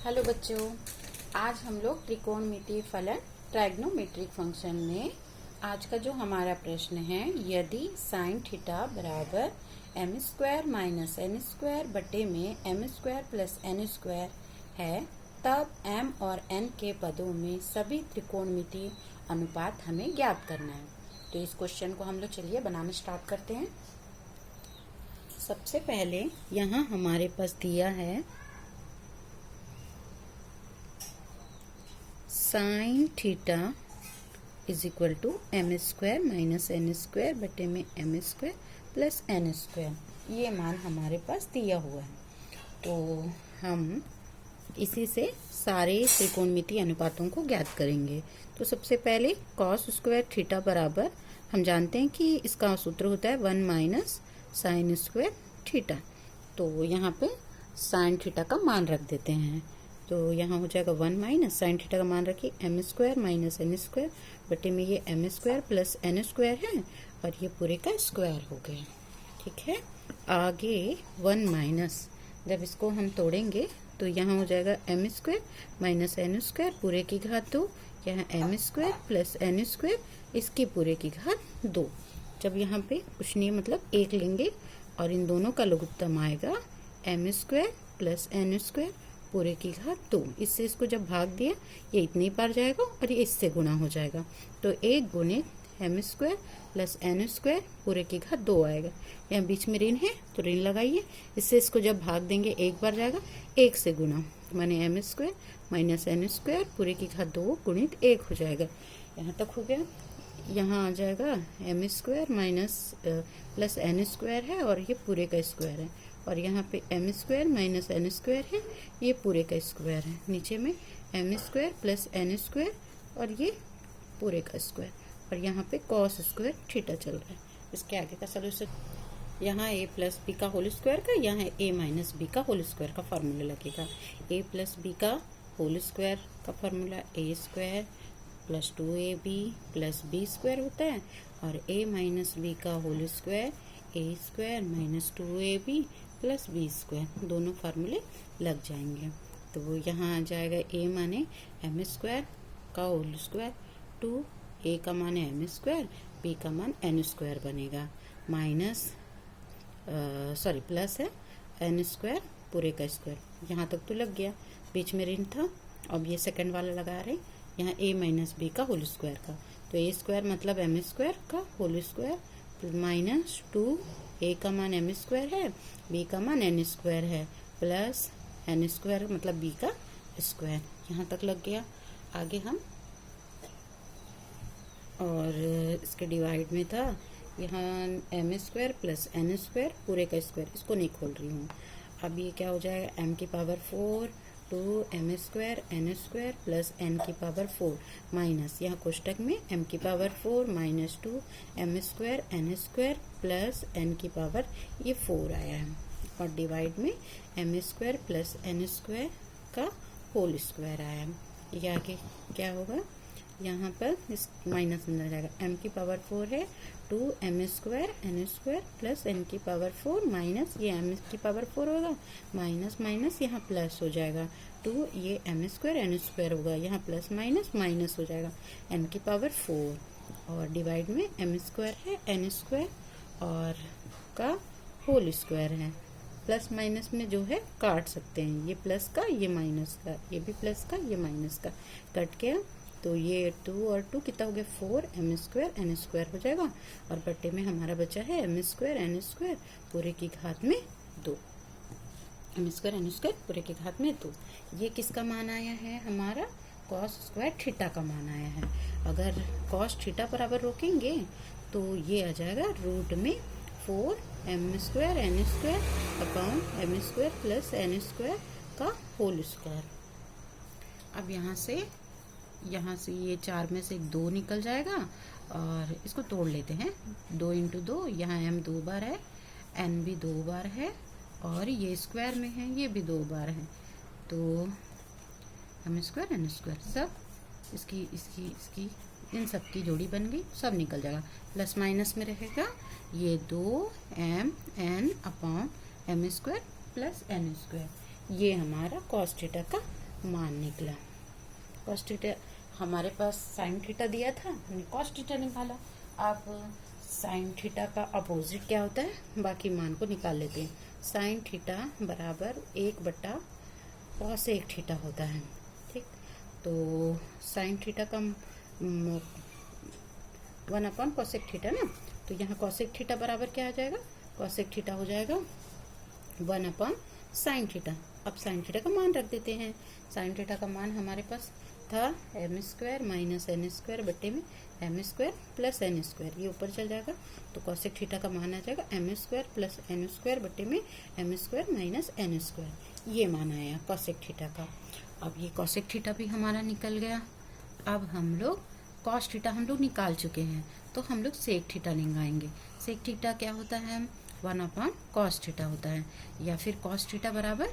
Hello बच्चों, आज हम लोग त्रिकोणमितीय फलन ट्राइग्नोमेट्रिक फंक्शन में आज का जो हमारा प्रश्न है, यदि साइन थीटा बराबर m square minus n square बटे में m square plus n square है, तब एम और एन के पदों में सभी त्रिकोणमितीय अनुपात हमें ज्ञात करना है। तो इस क्वेश्चन को हम लोग चलिए बनाना स्टार्ट करते हैं। सबसे पहले यहाँ हमारे पास दिया है sine theta is equal to m square minus n square बटे में m square plus n square. ये मान हमारे पास दिया हुआ है, तो हम इसी से सारे त्रिकोणमितीय अनुपातों को ज्ञात करेंगे। तो सबसे पहले कॉस स्क्वायर थीटा बराबर, हम जानते हैं कि इसका सूत्र होता है 1 माइनस साइन स्क्वायर थीटा। तो यहाँ पे साइन थीटा का मान रख देते हैं, तो यहाँ हो जाएगा 1 माइनस साइन थीटा का मान रखिए m square minus n square बटे में ये m square plus n square है और ये पूरे का स्क्वायर हो गया। ठीक है, आगे 1 माइनस, जब इसको हम तोड़ेंगे तो यहाँ हो जाएगा m square minus n square पूरे की घात 2, यहाँ m square plus n square इसकी पूरे की घात 2। जब यहाँ पे कुछ नहीं मतलब 1 लेंगे और इन दोनों का लघुत्तम आएगा m square plus n square पूरे की घात 2। इससे इसको जब भाग दिया ये इतनी बार जाएगा और ये इससे गुणा हो जाएगा, तो 1 गुणे m square plus n square पूरे की घात 2 आएगा। यहाँ बीच में ऋण है तो ऋण लगाइए, इससे इसको जब भाग देंगे 1 बार जाएगा, 1 से गुणा माने m square minus n square पूरे की घात 2 गुणित 1 हो जाएगा। यहाँ तक हो गया। यहाँ आ जाएगा m square minus plus n square है और ये पूरे का स्क्वायर है, और यहाँ पे m square minus n square है, ये पूरे का स्क्वायर है। नीचे में m square plus n square और ये पूरे का स्क्वायर, और यहाँ पे कॉस स्क्वायर थीटा चल रहा है। इसके आगे का सोल्यूशन, यहाँ ए प्लस बी का होल स्क्वायर का, यहाँ ए माइनस बी का होल स्क्वायर का फार्मूला लगेगा। ए प्लस बी का होल स्क्वायर का formula A square plus 2ab plus B square होता है, और ए माइनस बी का whole square A square minus 2ab plus B square, दोनों फार्मूले लग जाएंगे। तो वो यहाँ आ जाएगा ए माने एम स्क्वायर का होल स्क्वायर 2, ए का मान है एम स्क्वायर, बी का मान एन स्क्वायर बनेगा, माइनस प्लस है एन स्क्वायर पूरे का स्क्वायर। यहाँ तक तो लग गया, बीच में ऋण था। अब ये सेकंड वाला लगा रहे, यहाँ ए माइनस बी का होल स्क्वायर का, तो ए स्क्वायर मतलब एम स्क्वायर का होल स्क्वायर माइनस 2, ए का मान एम स्क्वायर है, बी का मान एन स्क्वायर है, प्लस एन स्क्वायर मतलब बी का स्क्वायर। यहाँ तक लग गया। आगे हम, और इसके डिवाइड में था यहाँ m square plus n square पूरे का स्क्वायर, इसको नहीं खोल रही हूँ। अब ये क्या हो जाएगा, एम की power 4 2 m square n square plus n की पावर 4 माइनस, यहाँ कोष्टक में एम की power 4 minus 2 m square n square plus n की पावर ये 4 आया है, और डिवाइड में m square plus n square का होल स्क्वायर आया है। ये आगे क्या होगा, यहाँ पर इस माइनस में आ जाएगा, एम की पावर 4 है 2 m square n square plus n की पावर 4 माइनस ये एम की पावर 4 होगा, माइनस माइनस यहाँ प्लस हो जाएगा 2 ये एम स्क्वायर एन स्क्वायर होगा, यहाँ प्लस माइनस माइनस हो जाएगा एन की पावर 4, और डिवाइड में एम स्क्वायर है एन स्क्वायर और का होल स्क्वायर है। प्लस माइनस में जो है काट सकते हैं, ये प्लस का ये माइनस का, ये भी प्लस का ये माइनस का, कट गया। तो ये 2 और 2 कितना हो गया 4 एम स्क्वायर एन स्क्वायर हो जाएगा, और बट्टे में हमारा बचा है एम स्क्वायर एन स्क्वायर पूरे की घात में 2, एम स्क्वायर एन स्क्वायर पूरे की घात में 2। ये किसका मान आया है, हमारा कॉस स्क्वायर थीटा का मान आया है। अगर कॉस थीटा बराबर रोकेंगे तो ये आ जाएगा रूट में 4 m square n square upon m square plus n square का होल स्क्वायर। अब यहाँ से ये 4 में से 2 निकल जाएगा, और इसको तोड़ लेते हैं। 2 इंटू 2, यहाँ m 2 बार है, n भी 2 बार है, और ये स्क्वायर में है ये भी 2 बार है, तो m स्क्वायर एन स्क्वायर सब इसकी इन सब की जोड़ी बन गई, सब निकल जाएगा। प्लस माइनस में रहेगा ये 2m n upon m square plus n square, ये हमारा कॉस थीटा का मान निकला। कॉस थीटा हमारे पास साइन थीटा दिया था, हमने कॉस थीटा निकाला। अब साइन थीटा का अपोजिट क्या होता है, बाकी मान को निकाल लेते हैं। साइन थीटा बराबर 1/cos थीटा होता है। ठीक, तो साइन थीटा का 1/cos थीटा ना, तो यहाँ cos थीटा बराबर क्या आ जाएगा, cos थीटा हो जाएगा 1/sin थीटा। अब साइन थीटा का मान रख देते हैं। साइन थीटा का मान हमारे पास था m² माइनस n² बट्टे में m² प्लस n², ये ऊपर चल जाएगा तो cos थीटा का मान आ जाएगा m² प्लस n² बट्टे में m² माइनस n², ये मान आया cos थीटा का। अब ये cos थीटा भी हमारा निकल गया। अब हम लोग cos थीटा हम लोग निकाल चुके हैं, तो हम लोग sec थीटा निकालेंगे। sec थीटा क्या होता है, 1/cos थीटा होता है, या फिर cos थीटा बराबर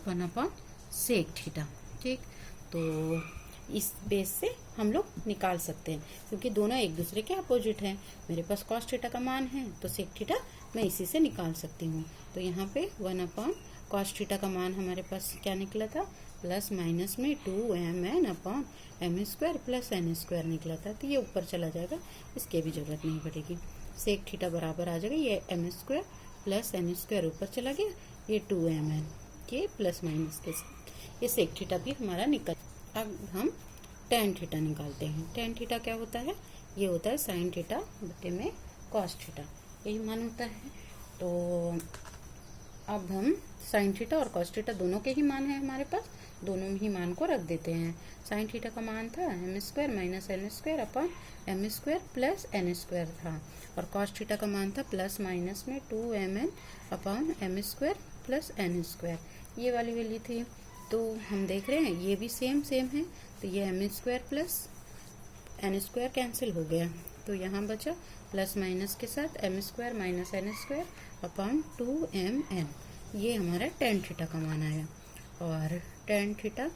1/sec थीटा। ठीक, तो इस बेस से हम लोग निकाल सकते हैं, क्योंकि दोनों एक दूसरे के अपोजिट हैं। मेरे पास cos थीटा का मान है तो sec थीटा मैं इसी से निकाल सकती हूँ। तो यहाँ पे 1/cos थीटा का मान हमारे पास क्या निकला था, प्लस माइनस में 2mn/m² प्लस n² निकला था, तो ये ऊपर चला जाएगा, इसकी भी जरूरत नहीं पड़ेगी। sec थीटा बराबर आ जाएगा, ये m² प्लस n² ऊपर चला गया, ये 2mn के प्लस माइनस के साथ ये sec थीटा भी हमारा निकल। अब हम tan थीटा निकालते हैं। tan थीटा क्या होता है, ये होता है sin थीटा बटे में cos थीटा, यही मान होता है। तो अब हम sin थीटा और cos थीटा दोनों के ही मान है हमारे पास, दोनों ही मान को रख देते हैं। sin थीटा का मान था m² minus n² upon m² plus n² था, और cos थीटा का मान था प्लस माइनस में 2mn upon m² plus n², ये वाली वैल्यू थी। तो हम देख रहे हैं ये भी सेम है, तो ये m² प्लस n² कैंसिल हो गया, तो यहाँ बचा प्लस माइनस के साथ m² minus n² upon 2mn, ये हमारा tan थीटा का मान आया। और tan थीटा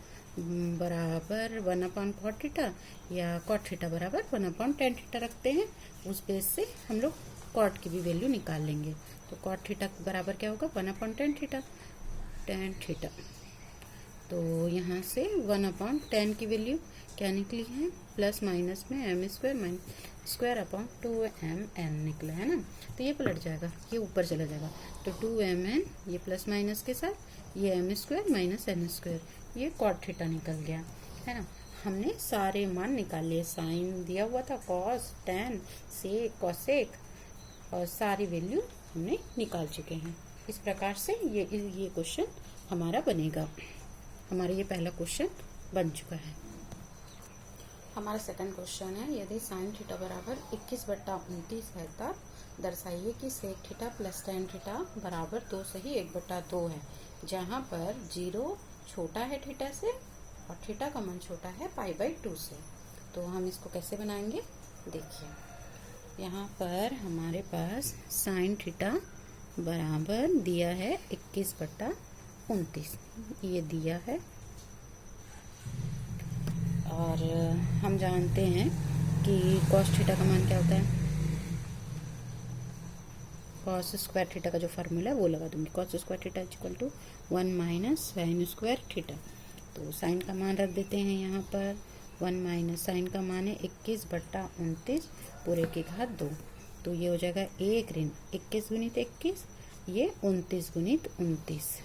बराबर 1/cot थीटा या cot थीटा बराबर 1/tan थीटा रखते हैं, उस बेस से हम लोग cot की भी वैल्यू निकाल लेंगे। तो cot थीटा बराबर क्या होगा, 1/tan थीटा, tan थीटा। तो यहाँ से 1/tan की वैल्यू क्या निकली है, प्लस माइनस में m² minus square upon 2mn निकला है ना, तो ये पलट जाएगा, ये ऊपर चला जाएगा, तो 2mn ये प्लस माइनस के साथ ये m² माइनस n², ये cot थीटा निकल गया है ना। हमने सारे मान निकाल लिए, साइन दिया हुआ था, cos, tan, sec, cosec, और सारी वैल्यू हमने निकाल चुके हैं। इस प्रकार से ये क्वेश्चन हमारा बनेगा। हमारा ये पहला क्वेश्चन बन चुका है। हमारा सेकंड क्वेश्चन है, यदि साइन थीटा बराबर 21/29 है तब दर्शाइए कि sec theta plus tan theta बराबर 2 से ही 1/2 है, जहाँ पर 0 छोटा है थीटा से और थीटा का मान छोटा है π/2 से। तो हम इसको कैसे बनाएंगे, देखिए यहाँ पर हमारे पास साइन थीटा बराबर दिया है 21/29, ये दिया है, और हम जानते हैं कि cos थीटा का मान क्या होता है, cos स्क्वायर थीटा का जो फार्मूला है वो लगा दूंगी, cos square theta equal to 1 minus sine square theta. तो साइन का मान रख देते हैं यहाँ पर, 1 माइनस साइन का मान है 21/29 पूरे की घात 2, तो ये हो जाएगा 1 ऋण 21 गुणित 21, ये 29 गुणित 29,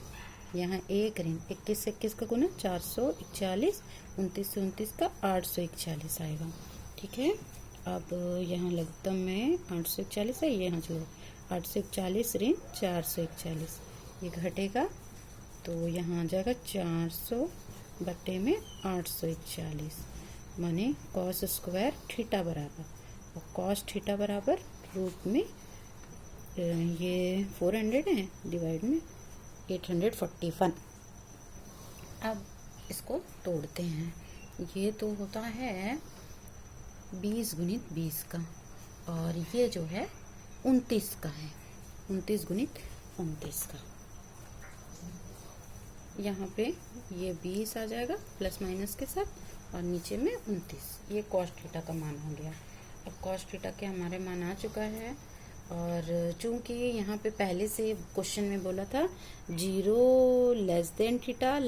यहाँ 1 ऋण 21 से 21 का गुना 441, 29 से 29 का 841 आएगा। ठीक है, अब यहाँ लघुत्तम में 841 है, यहाँ जो 841 ऋण 441, ये घटेगा, तो यहाँ आ जाएगा 400 बट्टे में 841, माने cos स्क्वायर थीटा बराबर, और cos थीटा बराबर रूट में ये 400 है, डिवाइड में 841। अब इसको तोड़ते हैं, ये तो होता है 20 गुणित 20 का, और ये जो है 29 का है, 29 गुणित 29 का। यहाँ पे ये 20 आ जाएगा प्लस माइनस के साथ, और नीचे में 29, ये cos थीटा का मान हो गया। अब cos थीटा के हमारे मान आ चुका है, और चूंकि यहाँ पे पहले से क्वेश्चन में बोला था 0 लेस देन थीटा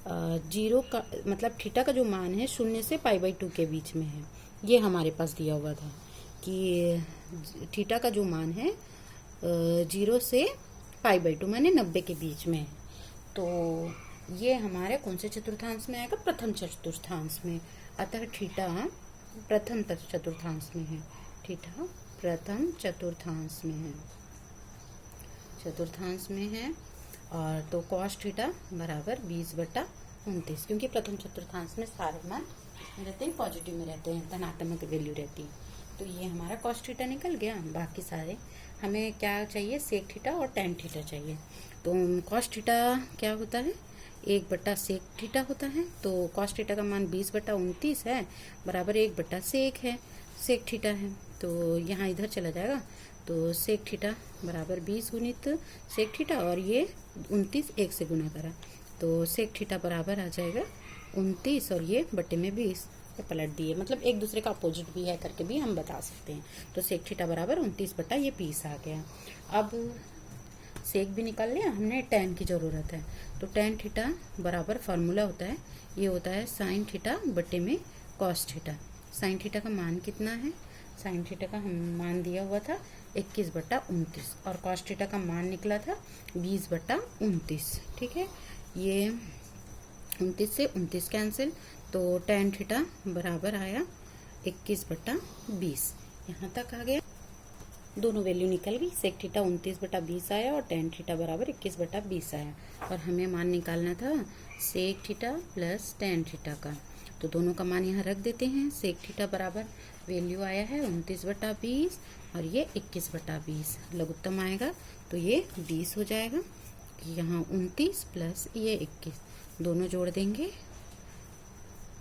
जीरो का मतलब थीटा का जो मान है 0 से π/2 के बीच में है। ये हमारे पास दिया हुआ था कि थीटा का जो मान है 0 से π/2 माने 90 के बीच में है। तो ये हमारे कौन से चतुर्थांश में आएगा? प्रथम चतुर्थांश में। अतः थीटा प्रथम चतुर्थांश में है। थीटा प्रथम चतुर्थांश में है, चतुर्थांश में है। और तो कॉस थीटा बराबर 20/29, क्योंकि प्रथम चतुर्थांश में सारे मान रहते हैं पॉजिटिव में रहते हैं, धनात्मक वैल्यू रहती है। तो ये हमारा कॉस थीटा निकल गया। बाकी सारे हमें क्या चाहिए? सेक थीटा और टैन थीटा चाहिए। तो कॉस थीटा क्या होता है? 1/सेक थीटा होता है। तो कॉस थीटा का मान 20/29 है, बराबर 1/सेक है, सेक थीटा है। तो यहाँ इधर चला जाएगा, तो सेक थीटा बराबर 20 गुणित सेक थीटा, और ये 29 1 से गुना करा, तो सेक थीटा बराबर आ जाएगा 29 और ये बटे में 20 पलट दिए, मतलब एक दूसरे का अपोजिट भी है करके भी हम बता सकते हैं। तो सेक थीटा बराबर 29/20 आ गया। अब सेक भी निकाल लिया हमने, टैन की ज़रूरत है। तो टैन थीटा बराबर फार्मूला होता है, ये होता है साइन थीटा बटे में कॉस थीटा। साइन थीटा का मान कितना है? साइन थीटा का मान दिया हुआ था 21/29 और कॉस थीटा का मान निकला था 20/29। ठीक है, ये 29 से 29 कैंसिल, तो टैन थीटा बराबर आया 21/20। यहाँ तक आ गया, दोनों वैल्यू निकल गई। सेक थीटा 29/20 आया और टैन थीटा बराबर 21/20 आया। और हमें मान निकालना था sec theta plus tan theta का, तो दोनों का मान यहाँ रख देते हैं। सेक थीटा बराबर वैल्यू आया है 29/20 और ये 21/20, लघुत्तम आएगा तो ये 20 हो जाएगा। यहाँ 29 प्लस ये 21 दोनों जोड़ देंगे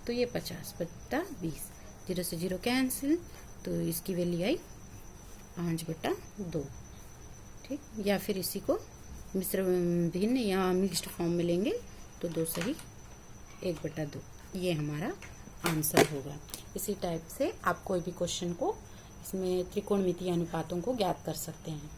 तो ये 50/20, 0 से 0 कैंसिल, तो इसकी वैल्यू आई 5/2। ठीक, या फिर इसी को मिश्र भिन्न या मिक्स्ड फॉर्म में लेंगे तो 2 सही 1/2, ये हमारा आंसर होगा। इसी टाइप से आप कोई भी क्वेश्चन को इसमें त्रिकोणमितीय अनुपातों को ज्ञात कर सकते हैं।